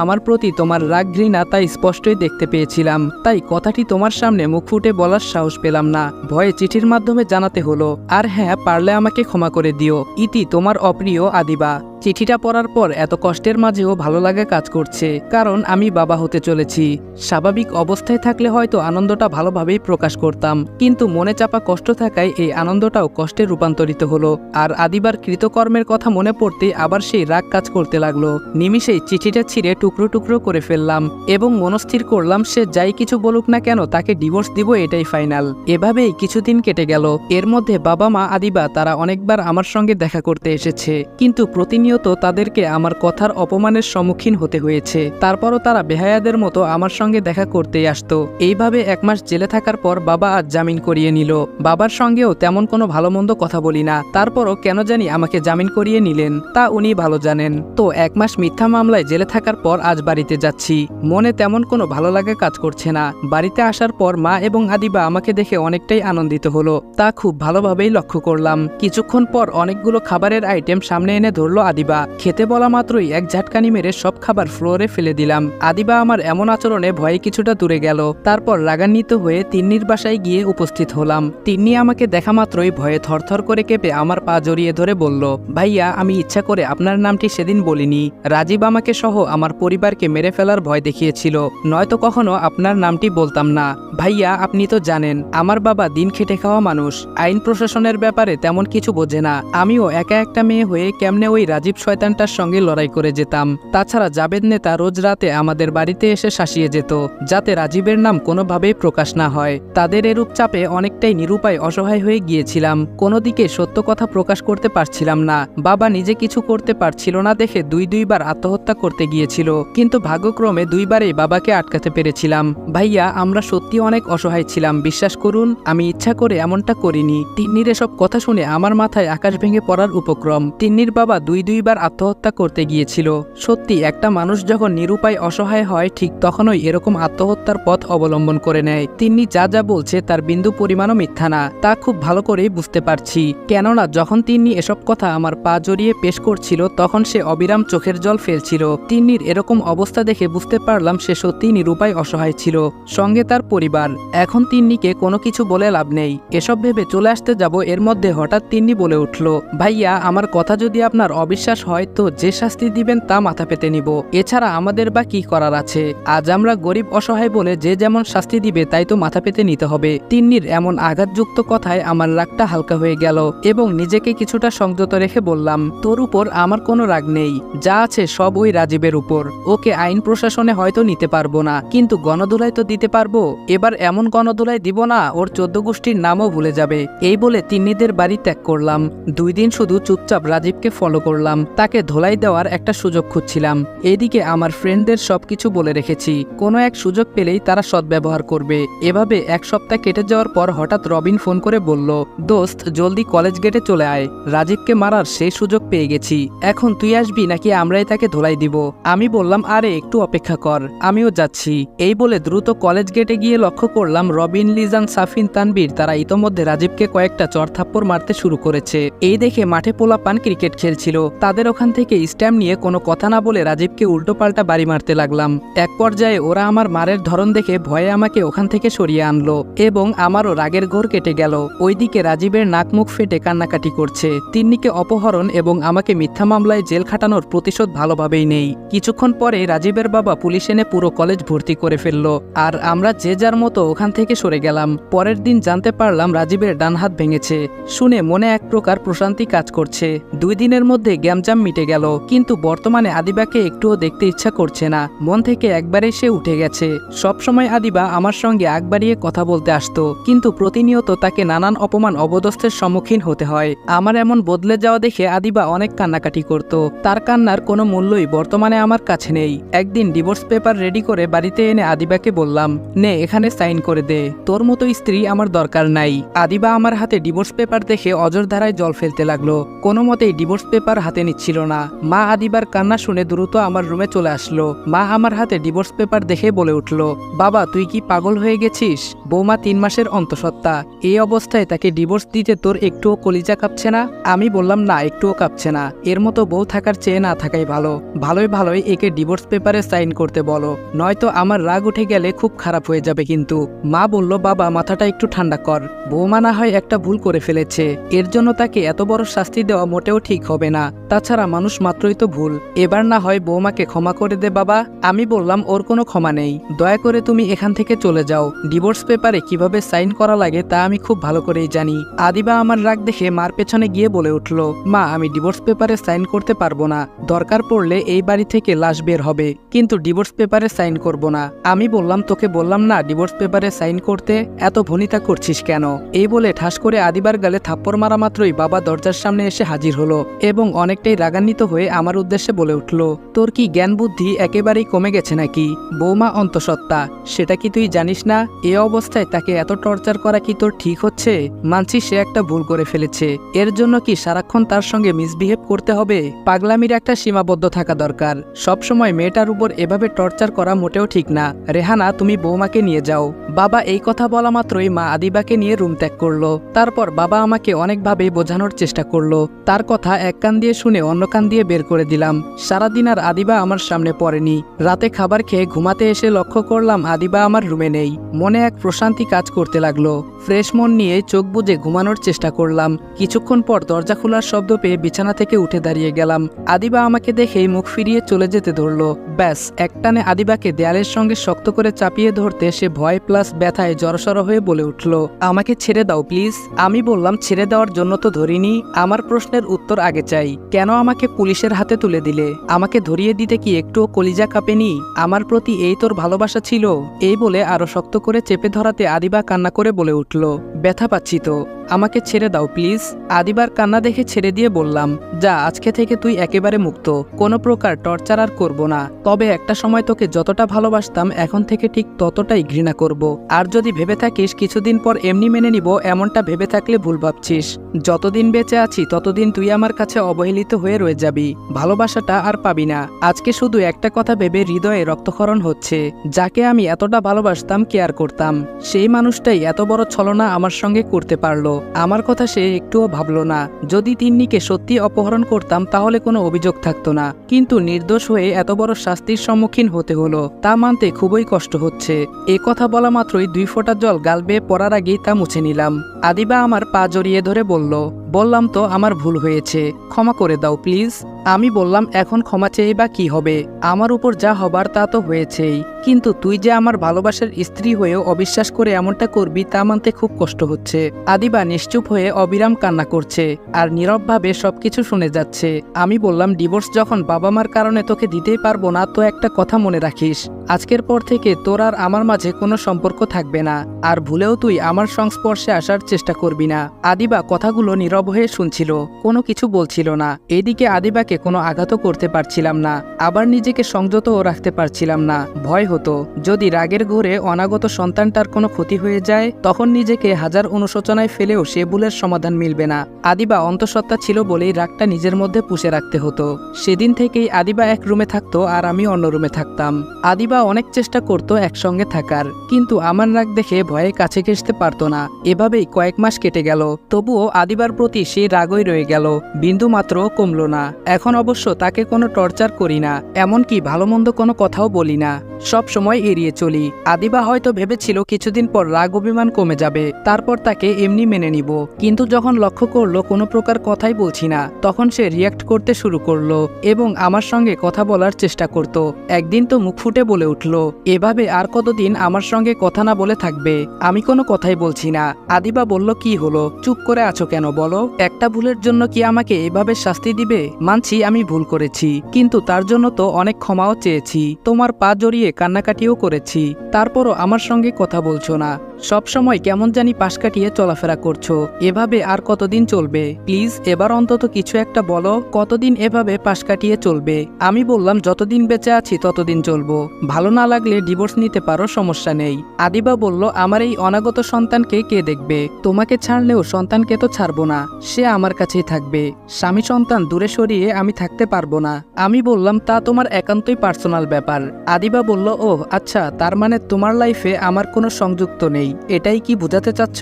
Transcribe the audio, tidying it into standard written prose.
আমার প্রতি তোমার রাগ ঘৃণা তাই স্পষ্টই দেখতে পেয়েছিলাম, তাই কথাটি তোমার সামনে মুখ ফুটে বলার সাহস পেলাম না, ভয়ে চিঠির মাধ্যমে জানাতে হলো। আর হ্যাঁ, পারলে আমাকে ক্ষমা করে দিও। ইতি, তোমার অপ্রিয় আদিবা। চিঠিটা পড়ার পর এত কষ্টের মাঝেও ভালো লাগা কাজ করছে, কারণ আমি বাবা হতে চলেছি। স্বাভাবিক অবস্থায় থাকলে হয়তো আনন্দটা ভালোভাবেই প্রকাশ করতাম, কিন্তু মনে চাপা কষ্ট থাকায় এই আনন্দটাও কষ্টে রূপান্তরিত হলো। আর আদিবার কৃতকর্মের কথা মনে পড়তে আবার সেই রাগ কাজ করতে লাগলো। নিমিষেই চিঠিটা ছিঁড়ে টুকরো টুকরো করে ফেললাম এবং মনস্থির করলাম সে যাই কিছু বলুক না কেন তাকে ডিভোর্স দিব, এটাই ফাইনাল। এভাবেই কিছুদিন কেটে গেল। এর মধ্যে বাবা মা আদিবা তারা অনেকবার আমার সঙ্গে দেখা করতে এসেছে, কিন্তু প্রতিনিয়ত তাদেরকে আমার কথার অপমানের সম্মুখীন হতে হয়েছে। তারপরও তারা বেহায়াদের মতো আমার সঙ্গে দেখা করতেই আসতো। এইভাবে 1 মাস জেলে থাকার পর বাবা আজ জামিন করিয়ে নিল। বাবার সঙ্গেও তেমন কোনো ভালো মন্দ কথা বলি না, তারপরও কেন জানি আমাকে জামিন করিয়ে নিলেন, তা উনি ভালো জানেন। তো 1 মাস মিথ্যা মামলায় জেলে থাকার পর আজ বাড়িতে যাচ্ছি। মনে তেমন কোনো ভালো লাগা কাজ করছে না। বাড়িতে আসার পর মা এবং আদিবা আমাকে দেখে অনেকটাই আনন্দিত হলো, তা খুব ভালোভাবেই লক্ষ্য করলাম। কিছুক্ষণ পর অনেকগুলো খাবারের আইটেম সামনে এনে ধরলো আদিবা। খেতে বলা মাত্রই এক ঝাটকানি মেরে সব খাবার ফ্লোরে ফেলে দিলাম। আদিবা আমার এমন আচরণে ভয়ে কিছুটা দূরে গেল। তারপর রাগান্বিত হয়ে তিন্নির বাসায় গিয়ে উপস্থিত হলাম। তিন্নি আমাকে দেখা মাত্রই ভয়ে থরথর করে কেঁপে আমার পা জড়িয়ে ধরে বলল, ভাইয়া, আমি ইচ্ছা করে আপনার নামটি সেদিন বলিনি। রাজীব আমাকে সহ আমার পরিবারকে মেরে ফেলার ভয় দেখিয়েছিল, নয়তো কখনো আপনার নামটি বলতাম না। ভাইয়া, আপনি তো জানেন আমার বাবা দিন খেটে খাওয়া মানুষ, আইন প্রশাসনের ব্যাপারে তেমন কিছু বোঝে না। আমিও একা একটা মেয়ে হয়ে কেমনে ওই রাজীব শয়তানটার সঙ্গে লড়াই করে যেতাম। তাছাড়া জাবেদ নেতা রোজ রাতে আমাদের বাড়িতে এসে শাসিয়ে যেত, যাতে রাজীবের নাম কোনোভাবেই প্রকাশ না হয়। তাদের এরূপ চাপে অনেকটাই নিরুপায় অসহায় হয়ে গিয়েছিলাম। কোনো দিকে সত্য কথা প্রকাশ করতে পারছিলাম না। বাবা নিজে কিছু করতে পারছিল না দেখে দুইবার আত্মহত্যা করতে গিয়েছিল, কিন্তু ভাগ্যক্রমে 2বারই বাবাকে আটকাতে পেরেছিলাম। ভাইয়া, আমরা সত্যি অনেক অসহায় ছিলাম, বিশ্বাস করুন। আমি ইচ্ছা করে এমনটা করিনি। তিন্নির এসব কথা শুনে আমার মাথায় আকাশ ভেঙে পড়ার উপক্রম। তিন্নির বাবা দুইবার আত্মহত্যা করতে গিয়েছিল। সত্যি, একটা মানুষ যখন নিরুপায় অসহায় হয় ঠিক তখনই এরকম আত্মহত্যার পথ অবলম্বন করে নেয়। তিন্নি যা যা বলছে তার বিন্দু পরিমাণও মিথ্যা না, তা খুব ভালো করেই বুঝতে পারছি। কেননা যখন তিন্নি এসব কথা আমার পা জড়িয়ে পেশ করছিল তখন সে অবিরাম চোখের জল ফেলছিল। তিন্নির এরকম অবস্থা দেখে বুঝতে পারলাম সে সত্যিই নিরুপায় অসহায় ছিল, সঙ্গে তার পরিবার। এখন তিন্নিকে কোনো কিছু বলে লাভ নেই। এসব ভেবে চলে আসতে যাব, এর মধ্যে হঠাৎ তিন্নি বলে উঠল, ভাইয়া, আমার কথা যদি আপনার অবিশ্বাস হয় তো যে শাস্তি দিবেন তা মাথা পেতে নিব। এছাড়া আমাদের বা কি করার আছে? আজ আমরা গরিব অসহায় বলে যে যেমন শাস্তি দিবে তাই তো মাথা পেতে নিতে হবে। তিন্নির এমন আঘাতযুক্ত কথায় আমার রাগটা হালকা হয়ে গেল এবং নিজেকে কিছুটা সংযত রেখে বললাম, তোর উপর আমার কোনো রাগ নেই, যা আছে সব ওই রাজীবের উপর। ওকে আইন প্রশাসনে হয়তো নিতে পারবো না, কিন্তু গণধোলাই তো দিতে পারবো। এবার এমন গণধোলাই দিব না ওর 14 গোষ্ঠীর নামও ভুলে যাবে। এই বলে তিন্নিদের বাড়ি ত্যাগ করলাম। 2 দিন শুধু চুপচাপ রাজীবকে ফলো করলাম, তাকে ধোলাই দেওয়ার একটা সুযোগ খুঁজছিলাম। এদিকে আমার ফ্রেন্ডদের সবকিছু বলে রেখেছি, কোনো এক সুযোগ পেলেই তারা সদ্ব্যবহার করবে। এভাবে 1 সপ্তাহ কেটে যাওয়ার পর হঠাৎ রবিন ফোন করে বলল, দোস্ত, জলদি কলেজ গেটে চলে আয়, রাজীবকে মারার সেই সুযোগ পেয়ে গেছি। এখন তুই আসবি নাকি আমরাই তাকে ধোলাই দিব? আমি বললাম, আরে একটু অপেক্ষা কর, আমিও যাচ্ছি। এই বলে দ্রুত কলেজ গেটে গিয়ে লক্ষ্য করলাম রবিন, লিজান, সাফিন, তানবীর তারা ইতোমধ্যে রাজীবকে কয়েকটা চড়থাপ্পড় মারতে শুরু করেছে। এই দেখে মাঠে পোলাপান ক্রিকেট খেলছিল, তাদের ওখান থেকে স্ট্যাম্প নিয়ে কোনো কথা না বলে রাজীবকে উল্টোপাল্টা বাড়ি মারতে লাগলাম। এক পর্যায়ে ওরা আমার মারের ধরন দেখে ভয়ে আমাকে ওখান থেকে সরিয়ে আনলো এবং আমারও রাগের ঘোর কেটে গেল। ওইদিকে রাজীবের নাক মুখ ফেটে কান্নাকাটি করছে। তিন্নিকে অপহরণ এবং আমাকে মিথ্যা মামলায় জেল খাটানোর প্রতিশোধ ভালোভাবেই নেই। কিছুক্ষণ পরে রাজীবের বাবা পুলিশ এনে পুরো কলেজ ভর্তি করে ফেললো, আর আমরা যে যার মতো ওখান থেকে সরে গেলাম। পরের দিন জানতে পারলাম রাজীবের ডান হাত ভেঙেছে। শুনে মনে এক প্রকার প্রশান্তি কাজ করছে। 2 দিনের মধ্যে গ্যামজাম মিটে গেল, কিন্তু বর্তমানে আদিবাকে একটুও দেখতে ইচ্ছা করছে না। মন থেকে একবারে সে উঠে গেছে। সবসময় আদিবা আমার সঙ্গে আগ বাড়িয়ে কথা বলতে আসতো, কিন্তু প্রতিনিয়ত তাকে নানান অপমান অবদস্থের সম্মুখীন হতে হয়। আমার এমন বদলে যাওয়া দেখে আদিবা অনেক কান্নাকাটি করত। তার কান্নার কোনো মূল্যই বর্তমানে আমার কাছে নেই। একদিন ডিভোর্স পেপার রেডি করে বাড়িতে এনে আদিবাকে বললাম, নে এখানে সাইন করে দে, তোর মতো স্ত্রী আমার দরকার নাই। আদিবা আমার হাতে ডিভোর্স পেপার দেখে অজর ধারায় জল ফেলতে লাগলো। কোনো মতেই ডিভোর্স পেপার হাতে হাতে নিচ্ছিল না। মা আদিবার কান্না শুনে দ্রুত আমার রুমে চলে আসলো। মা আমার হাতে ডিভোর্স পেপার দেখে বলে উঠল, বাবা তুই কি পাগল হয়ে গেছিস? বৌমা 3 মাসের অন্তঃসত্ত্বা, এই অবস্থায় তাকে ডিভোর্স দিতে তোর একটুও কলিজা কাঁপছে না? আমি বললাম না, একটুও কাঁপছে না। এর মতো বউ থাকার চেয়ে না থাকাই ভালো। ভালোই একে ডিভোর্স পেপারে সাইন করতে বলো, নয়তো আমার রাগ উঠে গেলে খুব খারাপ হয়ে যাবে কিন্তু। মা বলল, বাবা মাথাটা একটু ঠান্ডা কর, বৌমা না হয় একটা ভুল করে ফেলেছে, এর জন্য তাকে এত বড় শাস্তি দেওয়া মোটেও ঠিক হবে না। তাছাড়া মানুষ মাত্রই তো ভুল, এবার না হয় বৌমাকে ক্ষমা করে দে বাবা। আমি বললাম, ওর কোনো ক্ষমা নেই, দয়া করে তুমি এখান থেকে চলে যাও। ডিভোর্স পেপারে কিভাবে সাইন করা লাগে তা আমি খুব ভালো করেই জানি। আদিবা আমার রাগ দেখে মার পেছনে গিয়ে বলে উঠল, মা আমি ডিভোর্স পেপারে সাইন করতে পারবো না, দরকার পড়লে এই বাড়ি থেকে লাশ বের হবে, কিন্তু ডিভোর্স পেপারে সাইন করব না। আমি বললাম, তোকে বললাম না ডিভোর্স পেপারে সাইন করতে, এত ভনিতা করছিস কেন? এই বলে ঠাস করে আদিবার গালে থাপ্পড় মারা মাত্রই বাবা দরজার সামনে এসে হাজির হলো এবং অনেকটাই রাগান্বিত হয়ে আমার উদ্দেশ্যে বলে উঠল, তোর কি জ্ঞান বুদ্ধি একেবারেই কমে গেছে নাকি? বৌমা অন্তঃসত্ত্বা, সেটা কি তুই জানিস না? এ অবস্থায় তাকে এত টর্চার করা কি তোর ঠিক হচ্ছে? মানছি সে একটা ভুল করে ফেলেছে, এর জন্য কি সারাক্ষণ তার সঙ্গে মিসবিহেভ করতে হবে? পাগলামির একটা সীমাবদ্ধ থাকা দরকার। সবসময় মেয়েটার উপর এভাবে টর্চার করা মোটেও ঠিক না। রেহানা তুমি বৌমাকে নিয়ে যাও। বাবা এই কথা বলা মাত্রই মা আদিবাকে নিয়ে রুম ত্যাগ করলো। তারপর বাবা আমাকে অনেকভাবে বোঝানোর চেষ্টা করলো, তার কথা এক কান দিয়ে শুনে অন্য কান দিয়ে বের করে দিলাম। সারাদিন আর আদিবা আমার সামনে পড়েনি। রাতে খাবার খেয়ে ঘুমাতে এসে লক্ষ্য করলাম আদিবা আমার রুমে নেই। মনে এক প্রশান্তি কাজ করতে লাগলো। ফ্রেশ মন নিয়ে চোখ বুজে ঘুমানোর চেষ্টা করলাম। কিছুক্ষণ পর দরজা খোলার শব্দ পেয়ে বিছানা থেকে উঠে দাঁড়িয়ে গেলাম। আদিবা আমাকে দেখেই মুখ ফিরিয়ে চলে যেতে ধরলো। ব্যাস একটানে আদিবাকে দেয়ালের সঙ্গে শক্ত করে চাপিয়ে ধরতে সে ভয় প্লাস ব্যথায় জড়সড় হয়ে বলে উঠল, আমাকে ছেড়ে দাও প্লিজ। আমি বললাম, ছেড়ে দেওয়ার জন্য তো ধরিনি, আমার প্রশ্নের উত্তর আগে চাই। কেন আমাকে পুলিশের হাতে তুলে দিলে? আমাকে ধরিয়ে দিতে কি একটুও কলিজা কাঁপেনি? আমার প্রতি এই তোর ভালোবাসা ছিল? এই বলে আরো শক্ত করে চেপে ধরাতে আদিবা কান্না করে বলে উঠল, ব্যথা পাচ্ছি তো, আমাকে ছেড়ে দাও প্লিজ। আদিবার কান্না দেখে ছেড়ে দিয়ে বললাম, যা আজকে থেকে তুই একেবারে মুক্ত, কোনো প্রকার টর্চার আর করব না। তবে একটা সময় তোকে যতটা ভালোবাসতাম এখন থেকে ঠিক ততটাই ঘৃণা করব। আর যদি ভেবে থাকিস কিছুদিন পর এমনি মেনে নিব, এমনটা ভেবে থাকলে ভুল ভাবছিস। যতদিন বেঁচে আছি ততদিন তুই আমার কাছে অবহেলিত হয়ে রয়ে যাবি, ভালোবাসাটা আর পাবি না। আজকে শুধু একটা কথা ভেবে হৃদয়ে রক্তক্ষরণ হচ্ছে, যাকে আমি এতটা ভালোবাসতাম, কেয়ার করতাম, সেই মানুষটাই এত বড় ছলনা আমার সঙ্গে করতে পারলো। আমার কথা সে একটুও ভাবলো না। যদি তিন্নিকে সত্যি অপহরণ করতাম তাহলে কোনো অভিযোগ থাকতো না, কিন্তু নির্দোষ হয়ে এত বড় শাস্তির সম্মুখীন হতে হলো, তা মানতে খুবই কষ্ট হচ্ছে। এ কথা বলা মাত্রই 2 ফোঁটা জল গাল বেয়ে পড়ার আগেই তা মুছে নিলাম। আদিবা আমার পা জড়িয়ে ধরে বললাম তো আমার ভুল হয়েছে, ক্ষমা করে দাও প্লিজ। আমি বললাম, এখন ক্ষমা চেয়ে বা কি হবে? আমার উপর যা হবার তা তো হয়েছেই, কিন্তু তুই যে আমার ভালোবাসার স্ত্রী হয়েও অবিশ্বাস করে এমনটা করবি তা মানতে খুব কষ্ট হচ্ছে। আদিবা নিশ্চুপ হয়ে অবিরাম কান্না করছে আর নীরবভাবে সবকিছু শুনে যাচ্ছে। আমি বললাম, ডিভোর্স যখন বাবা মার কারণে তোকে দিতেই পারবো না, তো একটা কথা মনে রাখিস, আজকের পর থেকে তোর আর আমার মাঝে কোনো সম্পর্ক থাকবে না, আর ভুলেও তুই আমার সংস্পর্শে আসার চেষ্টা করবি না। আদিবা কথাগুলো নীরব হয়ে শুনছিল, কোনো কিছু বলছিল না। এদিকে আদিবাকে কোনো আঘাতও করতে পারছিলাম না, আবার নিজেকে সংযতও রাখতে পারছিলাম না। ভয় হতো যদি রাগের ঘোরে অনাগত সন্তানটার কোনো ক্ষতি হয়ে যায়, তখন নিজেকে হাজার অনুশোচনায় ফেলেও সে ভুলের সমাধান মিলবে না। আদিবা অন্তঃসত্ত্বা ছিল বলেই রাগটা নিজের মধ্যে পুষে রাখতে হতো। সেদিন থেকেই আদিবা এক রুমে থাকতো আর আমি অন্য রুমে থাকতাম। আদিবা অনেক চেষ্টা করতো একসঙ্গে থাকার, কিন্তু আমার রাগ দেখে ভয়ে কাছে ঘেঁষতে পারতো না। এভাবেই কয়েক মাস কেটে গেল, তবুও আদিবার প্রতি সেই রাগই রয়ে গেল, বিন্দু মাত্র কমলো না। এখন অবশ্য তাকে কোনো টর্চার করি না, এমনকি ভালো মন্দ কোনো কথাও বলি না, সব সময় এড়িয়ে চলি। আদিবা হয়তো ভেবেছিল কিছুদিন পর রাগ অভিমান কমে যাবে, তারপর তাকে এমনি মেনে নিব, কিন্তু যখন লক্ষ্য করলো কোনো প্রকার কথাই বলছি না, তখন সে রিয়াক্ট করতে শুরু করলো এবং আমার সঙ্গে কথা বলার চেষ্টা করত। একদিন তো মুখ ফুটে বলে উঠল, এভাবে আর কতদিন আমার সঙ্গে কথা না বলে থাকবে? আমি কোনো কথাই বলছি না। আদিবা বলল, কি হলো, চুপ করে আছো কেন বলো? একটা ভুলের জন্য কি আমাকে এভাবে শাস্তি দিবে? মানছি আমি ভুল করেছি, কিন্তু তার জন্য তো অনেক ক্ষমাও চেয়েছি। তোমার পা জড়িয়ে গিয়ে কান্নাকাটিও করেছি, তারপরও আমার সঙ্গে কথা বলছো না। সব সময় কেমন জানি পাশ কাটিয়ে চলাফেরা করছো। এভাবে আর কতদিন চলবে? প্লিজ এবার অন্তত কিছু একটা বলো, কতদিন এভাবে পাশ কাটিয়ে চলবে? আমি বললাম যতদিন বেঁচে আছি ততদিন চলবো, ভালো না লাগলে ডিভোর্স নিতে পারো, সমস্যা নেই। আদিবা বলল, আমার এই অনাগত সন্তানকে কে দেখবে? তোমাকে ছাড়লেও সন্তানকে তো ছাড়বো না, সে আমার কাছেই থাকবে। স্বামী সন্তান দূরে সরিয়ে আমি থাকতে পারবো না। আমি বললাম, তা তোমার একান্তই পার্সোনাল ব্যাপার। আদিবা বলল, ওহ আচ্ছা, তার মানে তোমার লাইফে আমার কোনো সংযুক্ত নেই, এটাই কি বোঝাতে চাচ্ছ?